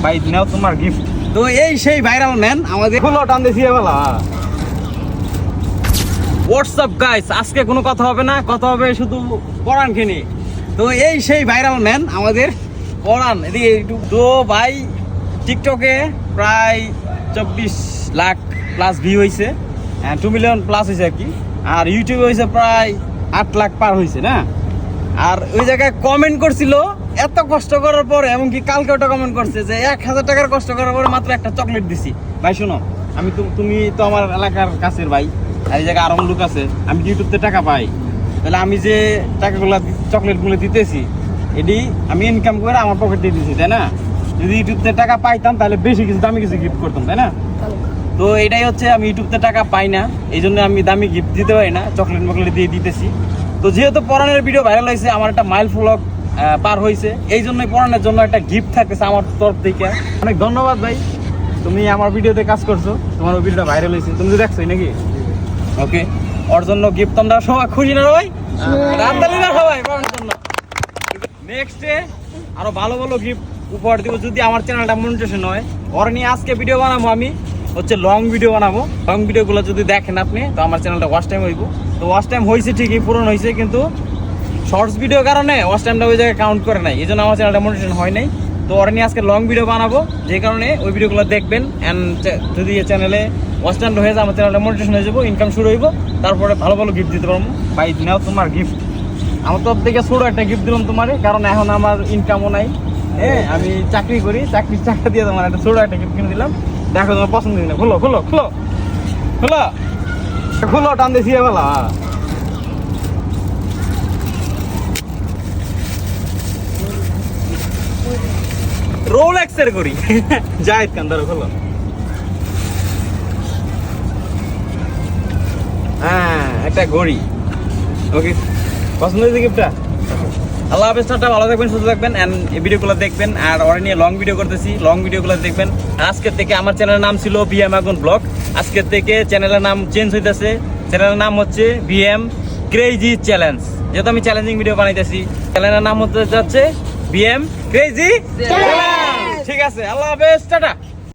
ভাই নাও তোমার গিফট। তো এই সেই ভাইরাল ম্যান আমাদের হলো টান দিয়েছি বলা। হোয়াটসঅ্যাপ গাইস, আজকে কোনো কথা হবে না, কথা হবে শুধু পরাণকে নিয়ে। তো এই সেই ভাইরাল ম্যান আমাদের পরাণ। এদিকে তো ভাই টিকটকে প্রায় 24 লাখ প্লাস ভিউ হয়েছে, 2 মিলিয়ন প্লাস হয়েছে আর কি। আর ইউটিউবে হয়েছে প্রায় 8 লাখ পার হয়েছে না। আর ওই জায়গায় কমেন্ট করছিল এত কষ্ট করার পরে, এমনকি কালকে ওটা কমেন্ট করছে যে 1000 টাকার কষ্ট করার পরে মাত্র একটা চকলেট দিছি। ভাই শোনো, আমি তুমি তো আমার এলাকার কাছের ভাই, আর এই জায়গায় আরো লোক আছে, আমি ইউটিউব থেকে টাকা পাই, তাহলে আমি যে টাকাগুলো চকলেটগুলো দিতেছি এটি আমি ইনকাম করে আমার পকেটে দিতেছি, তাই না? যদি ইউটিউব থেকে টাকা পাইতাম তাহলে বেশি কিছু দামি কিছু গিফট করতাম, তাই না? তো এটাই হচ্ছে, আমি ইউটিউব থেকে টাকা পাই না, এই জন্য আমি দামি গিফট দিতে পারি না, চকলেট মকলেট দিয়ে দিতেছি। তো যেহেতু পরাণের ভিডিও ভাইরাল হয়েছে, আমার একটা মাইল ফলক পার হয়েছে, এই জন্যই পরাণের জন্য একটা গিফট থাকতেছে আমার তরফ থেকে। অনেক ধন্যবাদ ভাই, তুমি আমার ভিডিওতে কাজ করছো, তোমার ওই ভিডিওটা ভাইরাল হয়েছে, তুমি তো দেখছোই নাকি? ওকে, ওর জন্য গিফট তোমরা সবাই খুশি না ভাই? রামদালি না সবাই পরাণের জন্য। নেক্সটে আরো ভালো ভালো গিফট উপহার দিব যদি আমার চ্যানেলটা মনিটাইজেশন হয়। ওর নিয়ে আজকে ভিডিও বানাবো, আমি হচ্ছে লং ভিডিও বানাবো। লং ভিডিওগুলো যদি দেখেন আপনি, তো আমার চ্যানেলটা ওয়াচ টাইম হইব। তো ওয়াচ টাইম হয়েছে ঠিকই, পূরণ হয়েছে, কিন্তু শর্টস ভিডিওর কারণে ওয়াচ টাইমটা ওই জায়গায় কাউন্ট করে নাই, এই জন্য আমার চ্যানেলটা মনিটাইজেশন হয় নাই। তো ওর নিয়ে আজকে লং ভিডিও বানাবো, যে কারণে ওই ভিডিওগুলো দেখবেন। অ্যান্ড যদি এই চ্যানেলে ওয়াচ টাইম হয়ে যায়, আমার চ্যানেলটা মনিটাইজেশন হয়ে যাবো, ইনকাম শুরু হইব, তারপরে ভালো ভালো গিফট দিতে পারবো। ভাই নাও তোমার গিফট। আমার তরফ থেকে ছোটো একটা গিফট দিলাম তোমারে, কারণ এখন আমার ইনকামও নাই। হ্যাঁ, আমি চাকরি করি, চাকরির টাকা দিয়ে তোমার একটা ছোটো একটা গিফট কিনে দিলাম। দেখো তোমার পছন্দ কিনা। খোলো খোলো খোলো খোলো খোলো, টান দিয়েছি বলা। রোলেক্সের করি জাহিদ খান, ধরো খোলো। হ্যাঁ, একটা ঘড়ি। ওকে, পছন্দ হয়েছে গিফটটা? আল্লাহ হাফেজ, টাটা, ভালো থাকবেন, সুস্থ থাকবেন, এন্ড এই ভিডিওগুলো দেখবেন। আর ওরা নিয়ে লং ভিডিও করতেছি, লং ভিডিওগুলো দেখবেন। আজকের থেকে আমার চ্যানেলের নাম ছিল বিএম আগুন ব্লগ, আজকের থেকে চ্যানেলের নাম চেঞ্জ হইতেছে, চ্যানেলের নাম হচ্ছে বিএম ক্রেজি চ্যালেঞ্জ। যেহেতু আমি চ্যালেঞ্জিং ভিডিও বানাইতেছি, চ্যানেলের নাম হতে যাচ্ছে বিএম ক্রেজি চ্যালেঞ্জ। ঠিক আছে, আল্লাহ হাফেজ, টাটা।